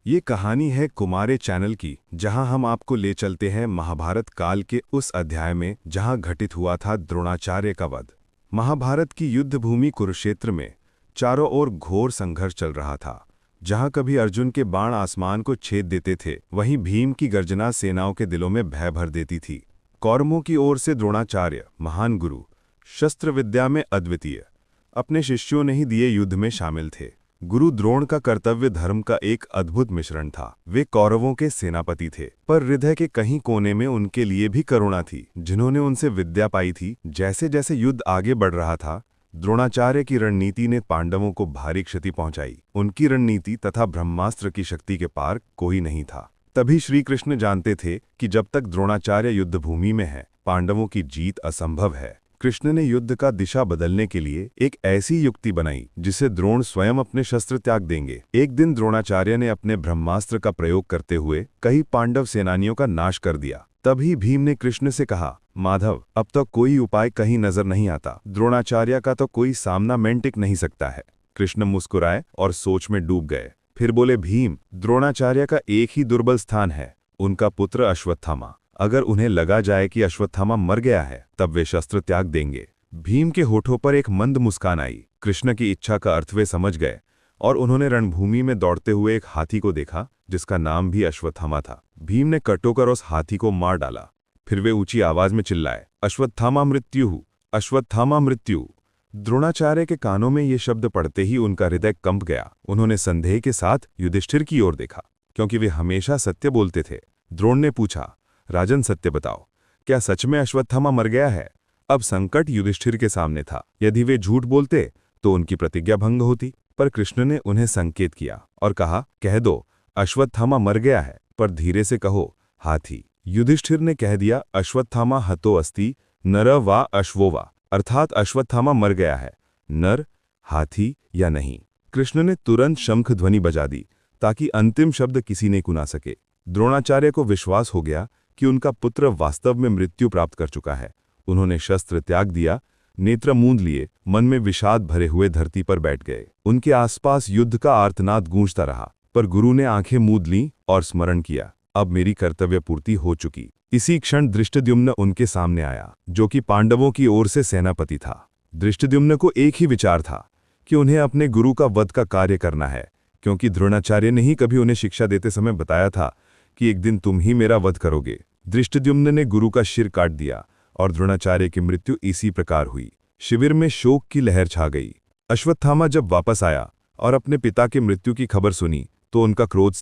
ये कहानी है कुमारे चैनल की, जहां हम आपको ले चलते हैं महाभारत काल के उस अध्याय में जहां घटित हुआ था द्रोणाचार्य का वध। महाभारत की युद्ध भूमि कुरुक्षेत्र में चारों ओर घोर संघर्ष चल रहा था। जहां कभी अर्जुन के बाण आसमान को छेद देते थे, वहीं भीम की गर्जना सेनाओं के दिलों में भय भर देती थी। कौरवों की ओर से द्रोणाचार्य, महान गुरु, शस्त्र विद्या में अद्वितीय, अपने शिष्यों ने ही दिए युद्ध में शामिल थे। गुरु द्रोण का कर्तव्य धर्म का एक अद्भुत मिश्रण था। वे कौरवों के सेनापति थे, पर हृदय के कहीं कोने में उनके लिए भी करुणा थी, जिन्होंने उनसे विद्या पाई थी। जैसे जैसे युद्ध आगे बढ़ रहा था, द्रोणाचार्य की रणनीति ने पांडवों को भारी क्षति पहुंचाई। उनकी रणनीति तथा ब्रह्मास्त्र की शक्ति के पार कोई नहीं था। तभी श्री कृष्ण जानते थे कि जब तक द्रोणाचार्य युद्धभूमि में है, पांडवों की जीत असंभव है। कृष्ण ने युद्ध का दिशा बदलने के लिए एक ऐसी युक्ति बनाई जिसे द्रोण स्वयं अपने शस्त्र त्याग देंगे। एक दिन द्रोणाचार्य ने अपने ब्रह्मास्त्र का प्रयोग करते हुए कई पांडव सेनानियों का नाश कर दिया। तभी भीम ने कृष्ण से कहा, माधव, अब तो कोई उपाय कहीं नजर नहीं आता। द्रोणाचार्य का तो कोई सामना में टिक नहीं सकता है। कृष्ण मुस्कुराए और सोच में डूब गए। फिर बोले, भीम, द्रोणाचार्य का एक ही दुर्बल स्थान है, उनका पुत्र अश्वत्थामा। अगर उन्हें लगा जाए कि अश्वत्थामा मर गया है, तब वे शस्त्र त्याग देंगे। भीम के होठों पर एक मंद मुस्कान आई। कृष्ण की इच्छा का अर्थ वे समझ गए और उन्होंने रणभूमि में दौड़ते हुए एक हाथी को देखा, जिसका नाम भी अश्वत्थामा था। भीम ने कटोकर उस हाथी को मार डाला। फिर वे ऊंची आवाज में चिल्लाए, अश्वत्थामा मृत्यु, अश्वत्थामा मृत्यु। द्रोणाचार्य के कानों में ये शब्द पड़ते ही उनका हृदय कंप गया। उन्होंने संदेह के साथ युधिष्ठिर की ओर देखा, क्योंकि वे हमेशा सत्य बोलते थे। द्रोण ने पूछा, राजन, सत्य बताओ, क्या सच में अश्वत्थामा मर गया है? अब संकट युधिष्ठिर के सामने था। यदि वे झूठ बोलते तो उनकी प्रतिज्ञा भंग होती, पर कृष्ण ने उन्हें संकेत किया और कहा, कह दो, अश्वत्थामा मर गया है, पर धीरे से कहो, हाथी। युधिष्ठिर ने कह दिया, अश्वत्थामा हतो अस्ति नर वा अश्वो वा, अर्थात अश्वत्थामा मर गया है, नर, हाथी या नहीं। कृष्ण ने तुरंत शंख ध्वनि बजा दी, ताकि अंतिम शब्द किसी ने कुना सके। द्रोणाचार्य को विश्वास हो गया कि उनका पुत्र वास्तव में मृत्यु प्राप्त कर चुका है। उन्होंने शस्त्र त्याग दिया, नेत्र मूंद लिए, मन में विषाद भरे हुए धरती पर बैठ गए। उनके आसपास युद्ध का आर्तनाद गूंजता रहा, पर गुरु ने आंखें मूंद लीं और स्मरण किया, अब मेरी कर्तव्य पूर्ति हो चुकी। इसी क्षण धृष्टद्युम्न उनके सामने आया, जो कि पांडवों की ओर से सेनापति था। धृष्टद्युम्न को एक ही विचार था कि उन्हें अपने गुरु का वध का कार्य करना है, क्योंकि द्रोणाचार्य ने ही कभी उन्हें शिक्षा देते समय बताया था कि एक दिन तुम ही मेरा वध करोगे। धृष्टद्युम्न ने गुरु का सिर काट दिया और द्रोणाचार्य की मृत्यु इसी प्रकार हुई। शिविर में शोक की लहर छा गई। अश्वत्थामा जब वापस आया और अपने पिता की मृत्यु की खबर सुनी, तो उनका क्रोध